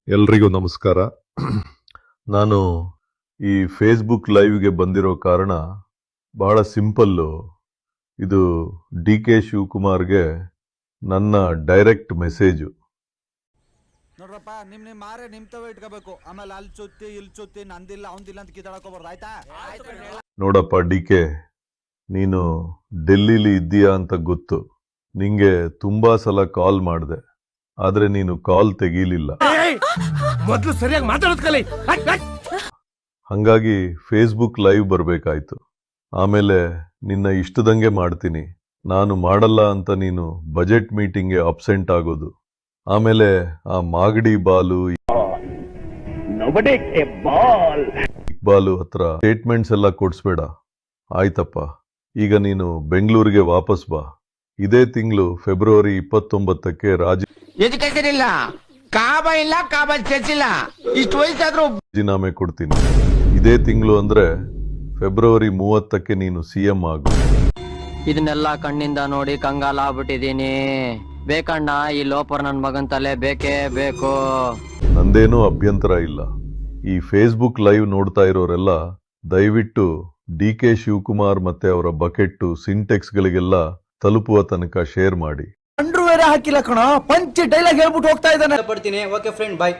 ಎಲ್ರಿಗೂ ನಮಸ್ಕಾರ. ನಾನು ಈ ಫೇಸ್ಬುಕ್ ಲೈವ್ಗೆ ಬಂದಿರೋ ಕಾರಣ ಬಹಳ ಸಿಂಪಲ್ಲು. ಇದು ಡಿ ಕೆ ಶಿವಕುಮಾರ್ಗೆ ನನ್ನ ಡೈರೆಕ್ಟ್ ಮೆಸೇಜು. ನೋಡ್ರಪ್ಪ, ನಿಮ್ ಮಾರೆ ನಿಮ್ತವೇ ಇಟ್ಕೋಬೇಕು. ಆಮೇಲೆ ಅಲ್ಲಿ ಚುತ್ತಿ ಇಲ್ಲಿ ಚುತ್ತಿ ನಂದಿಲ್ಲ ಅವಂದಿಲ್ಲ ಅಂತ ಕಿತ್ತಾಡಕೋಬಾರ್ದು, ಆಯ್ತಾ? ನೋಡಪ್ಪ ಡಿ ಕೆ, ನೀನು ಡೆಲ್ಲಿಲಿ ಇದ್ದೀಯಾ ಅಂತ ಗೊತ್ತು. ನಿಂಗೆ ತುಂಬಾ ಸಲ ಕಾಲ್ ಮಾಡಿದೆ, ಆದ್ರೆ ನೀನು ಕಾಲ್ ತೆಗೀಲಿಲ್ಲ. ಮೊದಲು ಸರಿಯಾಗಿ ಮಾತಾಡೋದು ಕಲಿ. ಹಂಗಾಗಿ ಫೇಸ್ಬುಕ್ ಲೈವ್ ಬರಬೇಕಾಯ್ತು. ಆಮೇಲೆ ನಿನ್ನ ಇಷ್ಟದಂಗೆ ಮಾಡ್ತೀನಿ. ನಾನು ಮಾಡಲ್ಲ ಅಂತ ನೀನು ಬಜೆಟ್ ಮೀಟಿಂಗ್ಗೆ ಅಬ್ಸೆಂಟ್ ಆಗೋದು. ಆಮೇಲೆ ಆ ಮಾಗಡಿ ಬಾಲು ಇಕ್ಬಾಲು ಹತ್ರ ಸ್ಟೇಟ್ಮೆಂಟ್ಸ್ ಎಲ್ಲ ಕೊಡ್ಸ್ಬೇಡ, ಆಯ್ತಪ್ಪ? ಈಗ ನೀನು ಬೆಂಗಳೂರಿಗೆ ವಾಪಸ್ ಬಾ. ಇದೇ ತಿಂಗಳು ಫೆಬ್ರವರಿ 29ಕ್ಕೆ ಎಜುಕೇಶನ್ ಇಲ್ಲ, ಕಾಬ ಇಲ್ಲ, ಕಾಬ ಚರ್ಚ್ ಇಲ್ಲ. ಇಷ್ಟು ವಯಸ್ಸಾದ್ರೂ ರಾಜೀನಾಮೆ ಕೊಡ್ತೀನಿ. ಇದೇ ತಿಂಗಳು ಅಂದ್ರೆ ಫೆಬ್ರವರಿ 30ಕ್ಕೆ ನೀನು ಸಿಎಂ ಆಗು. ಇದನ್ನೆಲ್ಲ ಕಣ್ಣಿಂದ ನೋಡಿ ಕಂಗಾಲ ಆಗ್ಬಿಟ್ಟಿದೀನಿ. ಬೇಕಣ್ಣ, ಈ ಲೋಪರ್ ನನ್ ಮಗನ್ ತಲೆ ಬೇಕೇ ಬೇಕು. ನಂದೇನೂ ಅಭ್ಯಂತರ ಇಲ್ಲ. ಈ ಫೇಸ್ಬುಕ್ ಲೈವ್ ನೋಡ್ತಾ ಇರೋರೆಲ್ಲ ದಯವಿಟ್ಟು ಡಿ ಕೆ ಶಿವಕುಮಾರ್ ಮತ್ತೆ ಅವರ ಬಕೆಟ್ಟು ಸಿಂಟೆಕ್ಸ್ಗಳಿಗೆಲ್ಲ ತಲುಪುವ ತನಕ ಶೇರ್ ಮಾಡಿ. ಅಂಡ್ರೂ ಬೇರೆ ಹಾಕಿಲ್ಲ ಕಣ, ಪಂಚ್ ಡೈಲಾಗ್ ಹೇಳ್ಬಿಟ್ಟು ಹೋಗ್ತಾ ಇದ್ದಾನೆ. ಪಡ್ತೀನಿ. ಓಕೆ ಫ್ರೆಂಡ್, ಬಾಯ್.